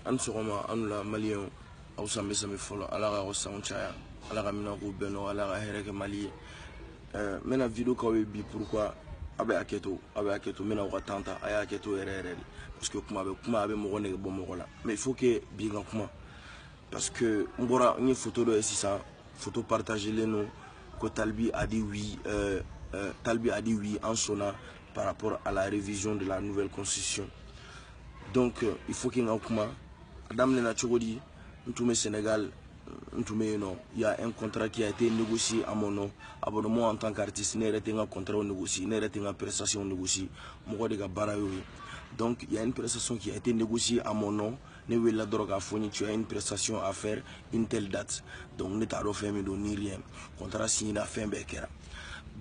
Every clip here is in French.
An sɔgɔma an la maliyɛnw aw san bɛ sami fɔlɔ ala ka sanw caya ala ka minɛn k'u bɛn nɔ ala ka hɛrɛ kɛ Mali ye n bɛna vidéo k'aw ye bi pourquoi a bɛ hakɛ to n bɛna aw ka temps ta a y'a hakɛ to yɛrɛ yɛrɛ de parce que kuma a bɛ mɔgɔ nege bɔ mɔgɔ la mais il faut que bi ka kuma parce que n ye photo dɔ ye sisan photo partagelen no ko Talibi a dit oui en sonna par rapport à la révision de la nouvelle constitution. Donc il faut qu'il y ait un comment Madame Lena Chogodi, nous Sénégal, il y a un contrat qui a été négocié à mon nom. Abonnement en tant qu'artiste, il y a un contrat négocié, il y a une prestation négociée. Donc il y a une prestation qui a été négociée à mon nom. Tu as une prestation à faire une telle date. Donc nous t'avons fait ni rien. Contrat signé à fin Bekera.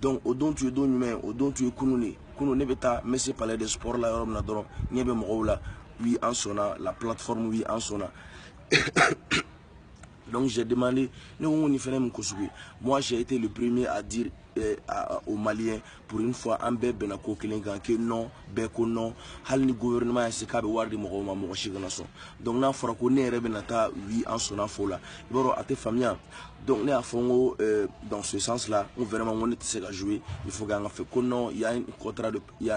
Donc au don tu es don humain, au don tu es Kounouni ne beta mais c'est palais de sport là oui en sonna la plateforme oui en sonna. Donc j'ai demandé moi j'ai été le premier à dire aux Maliens pour une fois en bébé que non beko non hal ni gouvernement est ka be wardi mo ma shiganaso donc na fora ko ne rebe nata oui en sonna fola iboro ate famia donc ne afongo dans ce sens là on vraiment on était à jouer il faut gagner fait que non il y a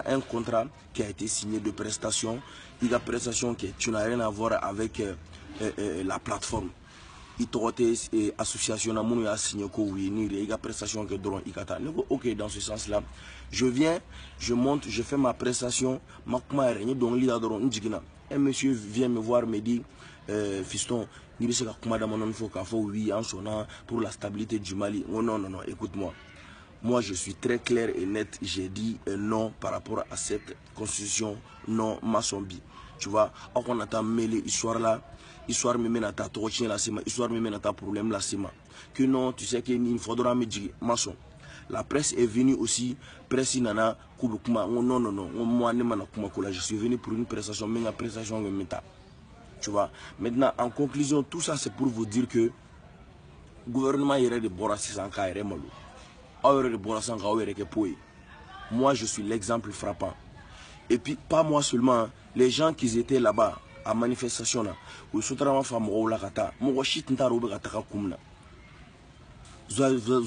un contrat qui a été signé de prestation il y a prestation qui tu n'as rien à voir avec la plateforme. Association a signé que oui, il y a prestation que drone ok, dans ce sens là je viens, je monte, je fais ma prestation un monsieur vient me voir me dit fiston oui en sonnant pour la stabilité du Mali. Oh, non écoute-moi, moi je suis très clair et net, j'ai dit non par rapport à cette constitution non maçonbi, tu vois. On attend mêler l'histoire là. Histoire me mène à ta torchine la sema, histoire me mène à ta problème la sema. Que non, tu sais qu'il faudra me dire, maçon. La presse est venue aussi, presse nana, koubukuma, non, moi je suis venu pour une prestation, mais la prestation me meta. Tu vois. Maintenant, en conclusion, tout ça c'est pour vous dire que le gouvernement irait de Borassi Sanka et Remalo. De Borassi Sanka et Poé. Moi je suis l'exemple frappant. Et puis, pas moi seulement, les gens qui étaient là-bas, à manifestation là, où vous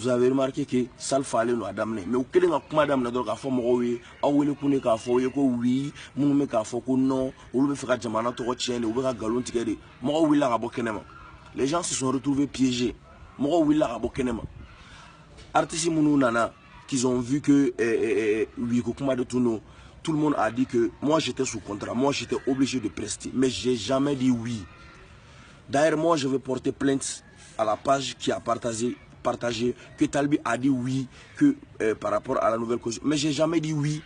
avez remarqué que ça le fallait nous adamner. Mais au Kélé n'a pas madame donc à fond oui, à où les connaît qu'à fond oui, mon mec à fond non, ou le faire jamana to retien, ou le galon tigéré. Moi oui là à Bokenema. Les gens se sont retrouvés piégés. Moi oui là à Bokenema. Artistes mounou nana, qu'ils ont vu que oui, de tout le monde a dit que moi j'étais sous contrat, moi j'étais obligé de prester, mais j'ai jamais dit oui. D'ailleurs, moi je vais porter plainte à la page qui a partagé que Talibi a dit oui que, par rapport à la nouvelle cause. Mais j'ai jamais dit oui.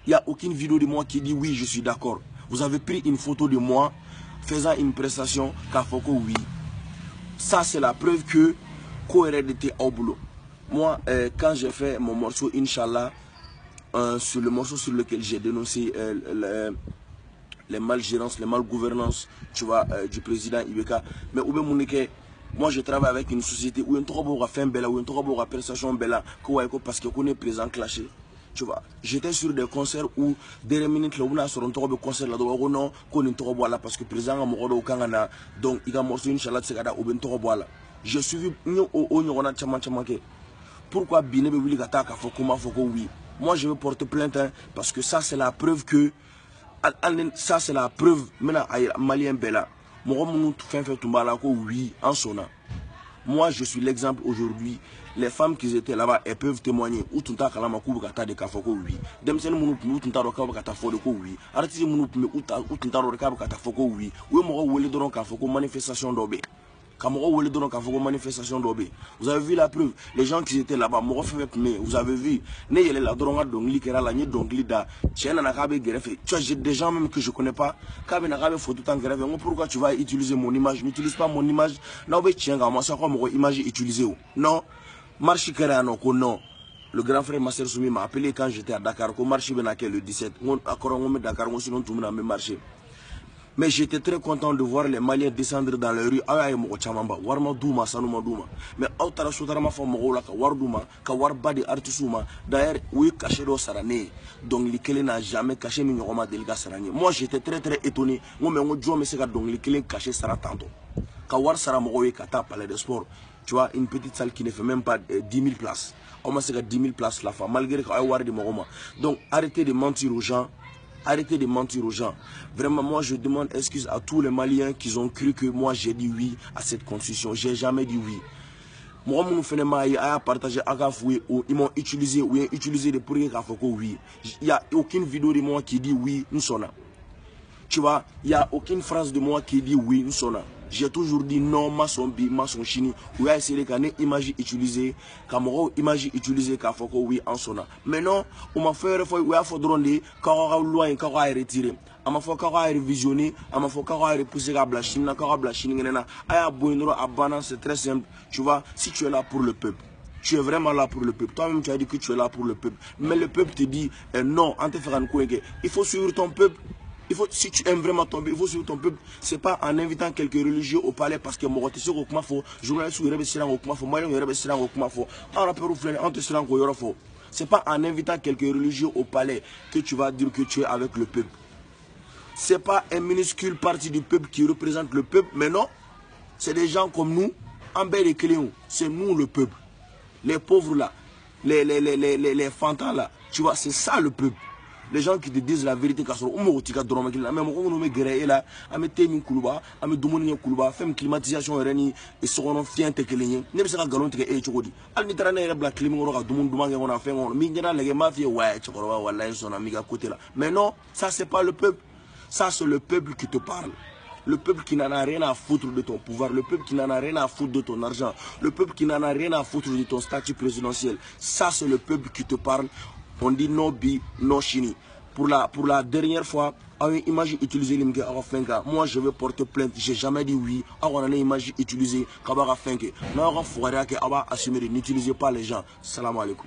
Il n'y a aucune vidéo de moi qui dit oui, je suis d'accord. Vous avez pris une photo de moi faisant une prestation Kafoko oui. Ça c'est la preuve que Koered était au boulot. Moi, quand j'ai fait mon morceau Inch'Allah, sur le morceau sur lequel j'ai dénoncé les malgérances, les malgouvernances, tu vois, du président Ibeka. Mais moi je travaille avec une société où on a fait un bel, où on a prestation belle, parce qu'on est présent clashé. Tu vois, j'étais sur des concerts où des minutes là, on a sur un concert là, non, qu'on est parce que le président a mort Kangana, donc il a morceau Inch'Allah, c'est au Bentoboala. Je suis vu au pourquoi Biné Bébili Gataka Fokoma Foko oui. Moi je veux porter plainte hein, parce que ça c'est la preuve que ça c'est la preuve maintenant Malien Bella. Oui en sonna. Moi je suis l'exemple aujourd'hui. Les femmes qui étaient là-bas elles peuvent témoigner. Ou tout à kalama Kata de Kafoko oui. Demsen Mounou tout à Roka Kata Foko oui. Artiste Mounou ou tout à Roka Kata Foko oui. Ou moi Wole Doron Kafoko manifestation d'obé. Manifestation d'obé. Vous avez vu la preuve, les gens qui étaient là-bas, vous avez vu, j'ai des gens même que je connais pas, pourquoi tu vas utiliser mon image, n'utilise pas mon image, non, marche non. Le grand frère Master Soumi m'a appelé quand j'étais à Dakar, qu'on marche le 17, on a Dakar, sinon tout le monde a marché. Mais j'étais très content de voir les Maliens descendre dans les rues. Aïe, mo chamamba, warma douma, sanuma douma. Mais autara sotara ma fa mogola ka war douma, ka war badi artisuma. D'ailleurs, oui caché do sarane. Donc Likele n'a jamais caché mi nyoma delga sarane. Moi j'étais très étonné. Moi mais on me seka donc Likele caché sara tanto. Ka war sara mogoye ka ta palais de sport. Tu vois, une petite salle qui ne fait même pas 10 000 places. On m'a dit 10 000 places la fois, malgré qu'il y a war de Moroma. Donc arrêtez de mentir aux gens. Arrêtez de mentir aux gens. Vraiment, moi, je demande excuse à tous les Maliens qui ont cru que moi, j'ai dit oui à cette constitution. J'ai jamais dit oui. Moi, mon frère a partagé ils m'ont utilisé des pour dire oui. Il n'y a aucune vidéo de moi qui dit oui, nous sommes là. Tu vois, il n'y a aucune phrase de moi qui dit oui, nous sommes là. J'ai toujours dit non, maçon chini. Ou a essayé de image utilisée, Camaro image utilisée, qu'a fait oui en sona. Mais non, on m'a fait ou a fait drôler, car loin, car a retiré. On m'a fait car a révisionné, on m'a fait car a repoussé à Blachine, car a Blachine, à Boinro, à Banan, c'est très simple. Tu vois, si tu es là pour le peuple. Tu es vraiment là pour le peuple. Toi-même, tu as dit que tu es là pour le peuple. Mais le peuple te dit non, il faut suivre ton peuple. Il faut, si tu aimes vraiment ton peuple, il faut suivre ton peuple. C'est pas en invitant quelques religieux au palais parce que mon côté sur au Kumafo, journaliste ou Rebessiran au Kumafo, moi je Rebessiran au Kumafo, en rapport au flène, en te serant au Yorofo. C'est pas en invitant quelques religieux au palais que tu vas dire que tu es avec le peuple. C'est pas un minuscule parti du peuple qui représente le peuple, mais non, c'est des gens comme nous, en bel et Cléon, c'est nous le peuple. Les pauvres là, les fantans là, tu vois, c'est ça le peuple. Les gens qui te disent la vérité, car on me retire drôme, même on me gré là, à me témin kuluba, à me dominer kuluba, faire une climatisation reni et ce qu'on fait te kelenye. Ne pas se galon te e chokodi. Al ni trana era black clim on a domon domang on a fait on mingena les mafia ouais chokora wala son amiga côté là. Mais non, ça c'est pas le peuple. Ça c'est le peuple qui te parle. Le peuple qui n'en a rien à foutre de ton pouvoir, le peuple qui n'en a rien à foutre de ton argent, le peuple qui n'en a rien à foutre de ton statut présidentiel. Ça c'est le peuple qui te parle. On dit no bi, no chini. Pour la dernière fois, à une image utilisée, moi je vais porter plainte. J'ai jamais dit oui. À une image utilisée, n'utilisez pas les gens. Salam alaikum.